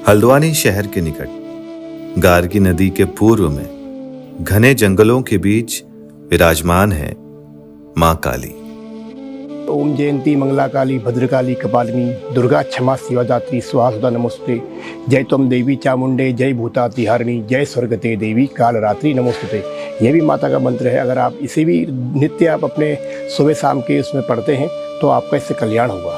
हल्द्वानी शहर के निकट गार्गी नदी के पूर्व में घने जंगलों के बीच विराजमान है मां काली। ओम जयंती मंगला काली भद्रकाली कपालिनी दुर्गा क्षमा शिवदात्री स्वाहा नमोस्ते। जय त्वम देवी चामुंडे जय भूताति हारिणी जय स्वर्गते देवी कालरात्रि नमोस्तुते। यह भी माता का मंत्र है। अगर आप इसे भी नित्य आप अपने सुबह शाम के उसमें पढ़ते हैं तो आपका इससे कल्याण होगा।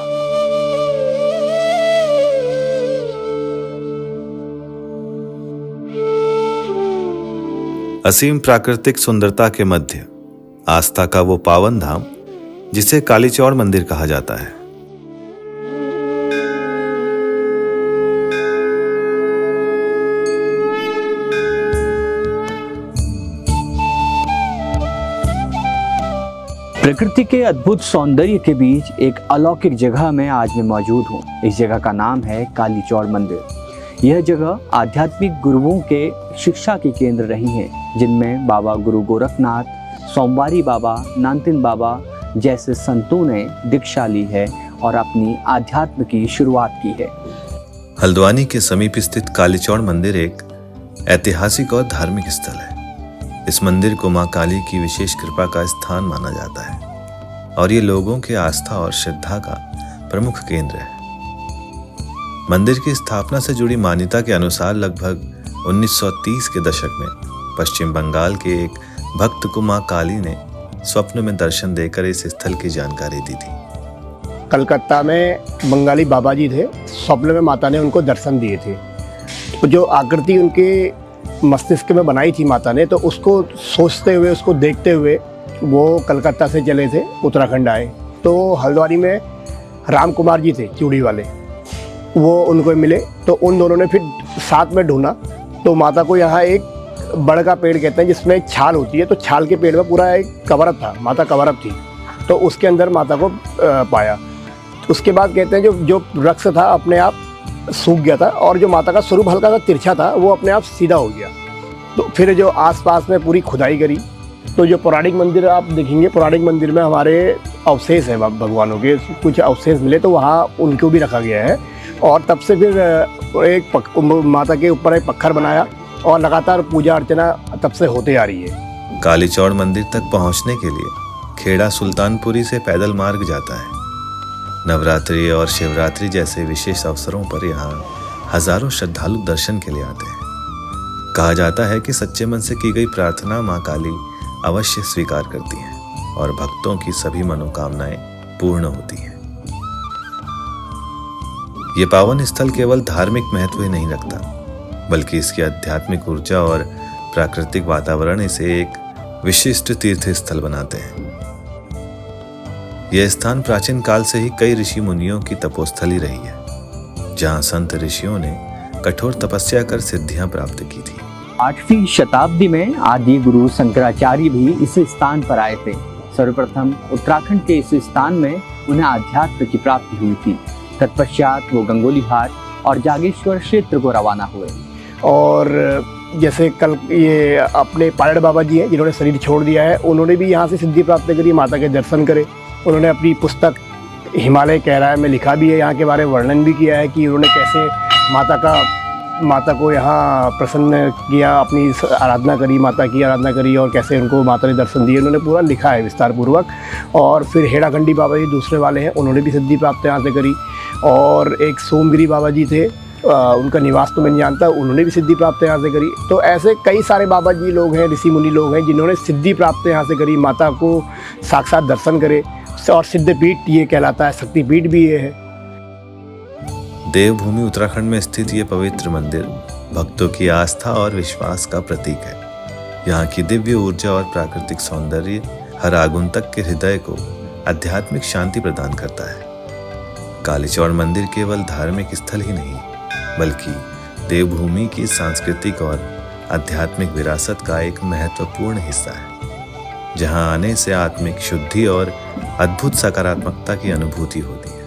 असीम प्राकृतिक सुंदरता के मध्य आस्था का वो पावन धाम जिसे कालीचौड़ मंदिर कहा जाता है। प्रकृति के अद्भुत सौंदर्य के बीच एक अलौकिक जगह में आज मैं मौजूद हूँ। इस जगह का नाम है कालीचौड़ मंदिर। यह जगह आध्यात्मिक गुरुओं के शिक्षा के केंद्र रही है, जिनमें बाबा गुरु गोरखनाथ, सोमवारी बाबा, नानतिन बाबा जैसे संतों ने दीक्षा ली है और अपनी आध्यात्म की शुरुआत की है। हल्द्वानी के समीप स्थित कालीचौड़ मंदिर एक ऐतिहासिक और धार्मिक स्थल है। इस मंदिर को मां काली की विशेष कृपा का स्थान माना जाता है और ये लोगों के आस्था और श्रद्धा का प्रमुख केंद्र है। मंदिर की स्थापना से जुड़ी मान्यता के अनुसार लगभग 1930 के दशक में पश्चिम बंगाल के एक भक्त को मां काली ने स्वप्न में दर्शन देकर इस स्थल की जानकारी दी थी। कलकत्ता में बंगाली बाबा जी थे। स्वप्न में माता ने उनको दर्शन दिए थे। तो जो आकृति उनके मस्तिष्क में बनाई थी माता ने, तो उसको सोचते हुए, उसको देखते हुए वो कलकत्ता से चले थे, उत्तराखंड आए। तो हल्द्वानी में राम कुमार जी थे चूड़ी वाले, वो उनको मिले। तो उन दोनों ने फिर साथ में ढूंढा तो माता को यहाँ एक बड़ का पेड़ कहते हैं जिसमें एक छाल होती है। तो छाल के पेड़ में पूरा एक कवरअप था, माता कवरअप थी। तो उसके अंदर माता को पाया। उसके बाद कहते हैं जो वृक्ष था अपने आप सूख गया था और जो माता का स्वरूप हल्का सा तिरछा था वो अपने आप सीधा हो गया। तो फिर जो आसपास में पूरी खुदाई करी तो जो पौराणिक मंदिर आप देखेंगे, पौराणिक मंदिर में हमारे अवशेष हैं भगवानों के, कुछ अवशेष मिले तो वहाँ उनको भी रखा गया है। और तब से फिर एक माता के ऊपर एक पत्थर बनाया और लगातार पूजा अर्चना तब से होते आ रही है। कालीचौड़ मंदिर तक पहुंचने के लिए खेड़ा सुल्तानपुरी से पैदल मार्ग जाता है। नवरात्रि और शिवरात्रि जैसे विशेष अवसरों पर यहाँ हजारों श्रद्धालु दर्शन के लिए आते हैं। कहा जाता है कि सच्चे मन से की गई प्रार्थना मां काली अवश्य स्वीकार करती हैं और भक्तों की सभी मनोकामनाएं पूर्ण होती हैं। ये पावन स्थल केवल धार्मिक महत्व ही नहीं रखता, बल्कि इसकी आध्यात्मिक ऊर्जा और प्राकृतिक वातावरण इसे एक विशिष्ट तीर्थ स्थल बनाते हैं। यह स्थान प्राचीन काल से ही कई ऋषि मुनियों की तपोस्थली रही है, जहां संत ऋषियों ने कठोर तपस्या कर सिद्धियां प्राप्त की थी। 8वीं शताब्दी में आदि गुरु शंकराचार्य भी इस स्थान पर आए थे। सर्वप्रथम उत्तराखंड के इस स्थान में उन्हें आध्यात्म की प्राप्ति हुई थी। तत्पश्चात वो गंगोली घाट और जागेश्वर क्षेत्र को रवाना हुए। और जैसे कल ये अपने पायड़ बाबा जी हैं जिन्होंने शरीर छोड़ दिया है, उन्होंने भी यहाँ से सिद्धि प्राप्त करी, माता के दर्शन करे। उन्होंने अपनी पुस्तक हिमालय कह रहा है में लिखा भी है, यहाँ के बारे में वर्णन भी किया है कि उन्होंने कैसे माता को यहाँ प्रसन्न किया, अपनी आराधना करी, माता की आराधना करी और कैसे उनको माता ने दर्शन दिए। उन्होंने पूरा लिखा है विस्तार पूर्वक। और फिर हेड़ाखंडी बाबा जी दूसरे वाले हैं, उन्होंने भी सिद्धि प्राप्त यहाँ से करी। और एक सोमगिरी बाबा जी थे, उनका निवास तो मैं नहीं जानता, उन्होंने भी सिद्धि प्राप्त यहाँ से करी। तो ऐसे कई सारे बाबा जी लोग हैं, ऋषि मुनि लोग हैं जिन्होंने सिद्धि प्राप्त यहाँ से करी, माता को साक्षात दर्शन करे। और सिद्धपीठ ये कहलाता है, शक्तिपीठ भी ये है। देवभूमि उत्तराखंड में स्थित ये पवित्र मंदिर भक्तों की आस्था और विश्वास का प्रतीक है। यहाँ की दिव्य ऊर्जा और प्राकृतिक सौंदर्य हर आगंतुक के हृदय को आध्यात्मिक शांति प्रदान करता है। कालीचौड़ मंदिर केवल धार्मिक स्थल ही नहीं, बल्कि देवभूमि की सांस्कृतिक और आध्यात्मिक विरासत का एक महत्वपूर्ण हिस्सा है, जहां आने से आत्मिक शुद्धि और अद्भुत सकारात्मकता की अनुभूति होती है।